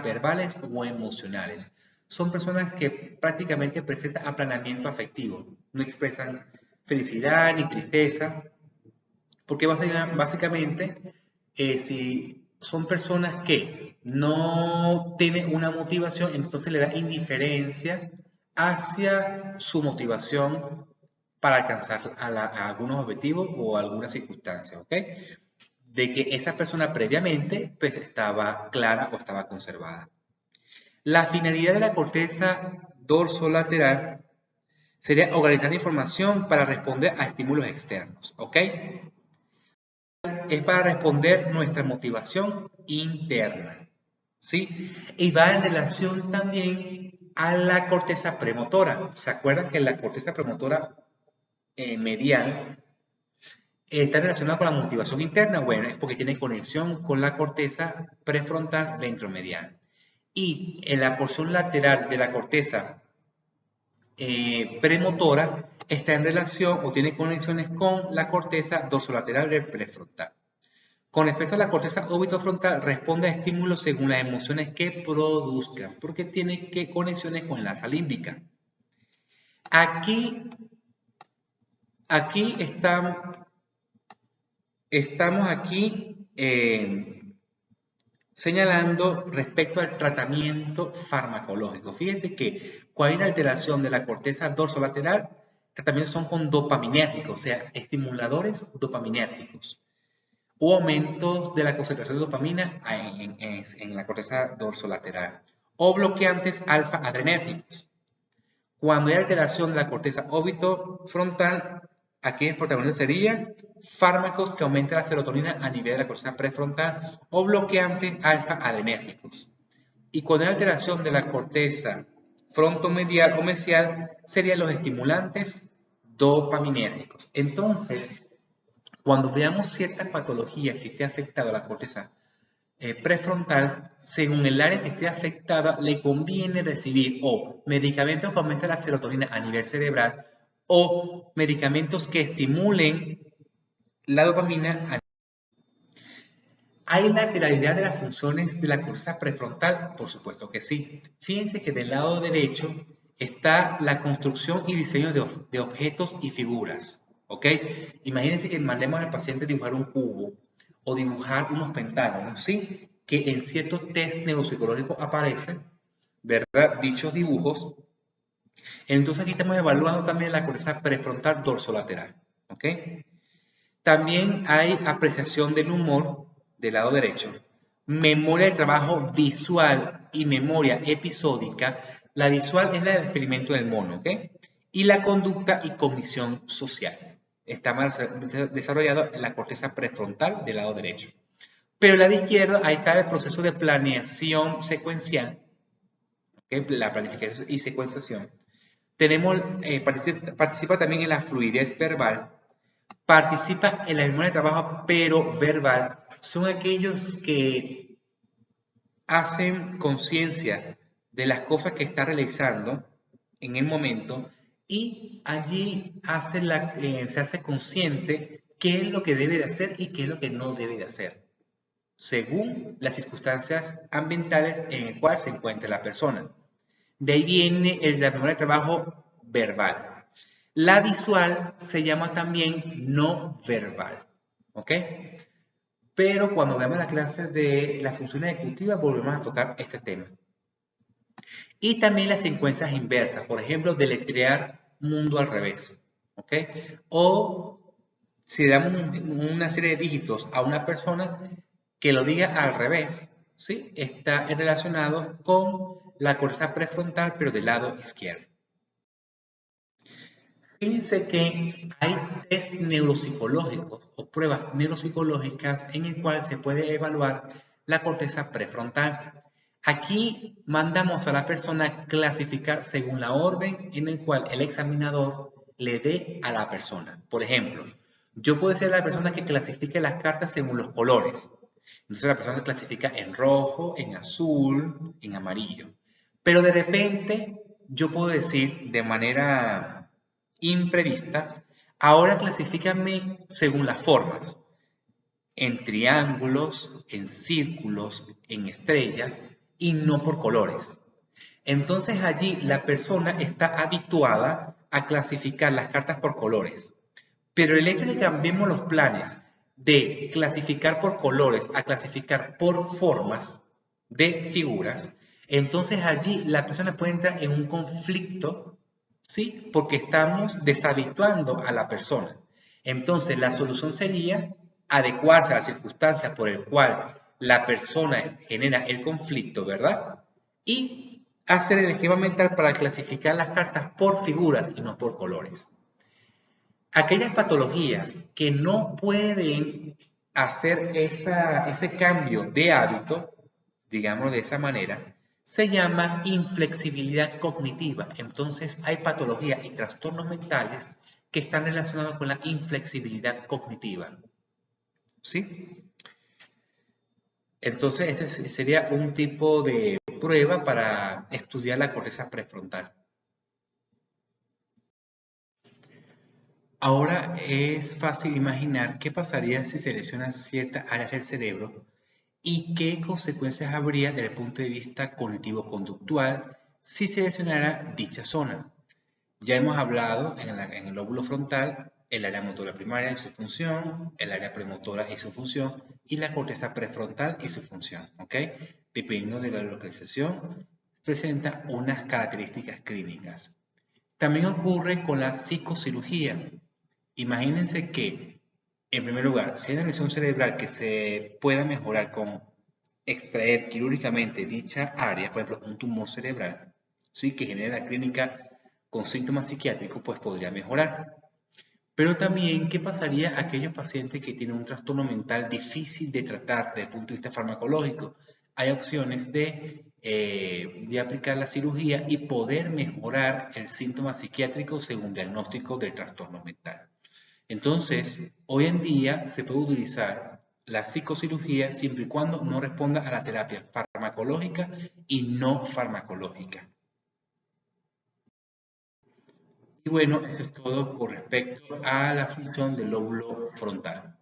verbales o emocionales. Son personas que prácticamente presentan aplanamiento afectivo, no expresan felicidad ni tristeza, porque básicamente si son personas que no tienen una motivación, entonces le da indiferencia hacia su motivación para alcanzar a algunos objetivos o algunas circunstancias, ¿ok? De que esa persona previamente pues, estaba clara o estaba conservada. La finalidad de la corteza dorsolateral sería organizar información para responder a estímulos externos, ¿ok? Es para responder nuestra motivación interna, ¿sí? Y va en relación también a la corteza premotora. ¿Se acuerdan que la corteza premotora medial está relacionada con la motivación interna? Bueno, es porque tiene conexión con la corteza prefrontal ventromedial. Y en la porción lateral de la corteza premotora está en relación o tiene conexiones con la corteza dorsolateral del prefrontal. Con respecto a la corteza orbitofrontal, responde a estímulos según las emociones que produzcan, porque tiene conexiones con la masa límbica. Aquí estamos señalando respecto al tratamiento farmacológico. Fíjense que cuando hay una alteración de la corteza dorsolateral, tratamientos son con dopaminérgicos, o sea, estimuladores dopaminérgicos o aumentos de la concentración de dopamina en la corteza dorsolateral, o bloqueantes alfa-adrenérgicos. Cuando hay alteración de la corteza orbitofrontal, aquí el protagonista sería fármacos que aumentan la serotonina a nivel de la corteza prefrontal o bloqueantes alfa-adrenérgicos. Y cuando hay alteración de la corteza frontomedial o mesial, serían los estimulantes dopaminérgicos. Entonces, cuando veamos ciertas patologías que esté afectada la corteza prefrontal, según el área que esté afectada, le conviene recibir o medicamentos que aumenten la serotonina a nivel cerebral o medicamentos que estimulen la dopamina. ¿Hay lateralidad de las funciones de la corteza prefrontal? Por supuesto que sí. Fíjense que del lado derecho está la construcción y diseño de objetos y figuras. ¿Ok? Imagínense que mandemos al paciente dibujar un cubo o dibujar unos pentágonos, ¿sí? Que en cierto test neuropsicológico aparecen, ¿verdad? Dichos dibujos. Entonces aquí estamos evaluando también la corteza prefrontal dorsolateral. ¿Ok? También hay apreciación del humor del lado derecho, memoria de trabajo visual y memoria episódica. La visual es la del experimento del mono, ¿ok? Y la conducta y cognición social. Está más desarrollado en la corteza prefrontal del lado derecho. Pero el lado izquierdo, ahí está el proceso de planeación secuencial, ¿okay? La planificación y secuenciación. Tenemos, participa también en la fluidez verbal, participa en la memoria de trabajo, pero verbal. Son aquellos que hacen conciencia de las cosas que está realizando en el momento y allí se hace consciente qué es lo que debe de hacer y qué es lo que no debe de hacer, según las circunstancias ambientales en el cual se encuentra la persona. De ahí viene la memoria de trabajo verbal. La visual se llama también no verbal, ¿ok? Pero cuando veamos la clase de las funciones ejecutivas volvemos a tocar este tema. Y también las secuencias inversas, por ejemplo, deletrear mundo al revés, ¿ok? O si damos una serie de dígitos a una persona que lo diga al revés, ¿sí? Está relacionado con la corteza prefrontal, pero del lado izquierdo. Fíjense que hay test neuropsicológicos o pruebas neuropsicológicas en el cual se puede evaluar la corteza prefrontal. Aquí mandamos a la persona clasificar según la orden en el cual el examinador le dé a la persona. Por ejemplo, yo puedo decir a la persona que clasifique las cartas según los colores. Entonces la persona se clasifica en rojo, en azul, en amarillo. Pero de repente yo puedo decir de manera imprevista, ahora clasifícame según las formas, en triángulos, en círculos, en estrellas, y no por colores. Entonces allí la persona está habituada a clasificar las cartas por colores. Pero el hecho de que cambiemos los planes de clasificar por colores a clasificar por formas de figuras, entonces allí la persona puede entrar en un conflicto, ¿sí? Porque estamos deshabituando a la persona. Entonces la solución sería adecuarse a las circunstancias por el cual la persona genera el conflicto, ¿verdad? Y hacer el esquema mental para clasificar las cartas por figuras y no por colores. Aquellas patologías que no pueden hacer ese cambio de hábito, digamos de esa manera, se llama inflexibilidad cognitiva. Entonces hay patologías y trastornos mentales que están relacionados con la inflexibilidad cognitiva. ¿Sí? Entonces ese sería un tipo de prueba para estudiar la corteza prefrontal. Ahora es fácil imaginar qué pasaría si seleccionas ciertas áreas del cerebro y qué consecuencias habría desde el punto de vista cognitivo-conductual si seleccionara dicha zona. Ya hemos hablado en el lóbulo frontal, el área motora primaria y su función, el área premotora y su función, y la corteza prefrontal y su función, ¿ok? Dependiendo de la localización, presenta unas características clínicas. También ocurre con la psicocirugía. Imagínense que, en primer lugar, si hay una lesión cerebral que se pueda mejorar con extraer quirúrgicamente dicha área, por ejemplo, un tumor cerebral, ¿sí? Que genera la clínica con síntomas psiquiátricos, pues podría mejorar. Pero también, ¿qué pasaría a aquellos pacientes que tienen un trastorno mental difícil de tratar desde el punto de vista farmacológico? Hay opciones de aplicar la cirugía y poder mejorar el síntoma psiquiátrico según diagnóstico del trastorno mental. Entonces, hoy en día se puede utilizar la psicocirugía siempre y cuando no responda a la terapia farmacológica y no farmacológica. Y bueno, esto es todo con respecto a la función del lóbulo frontal.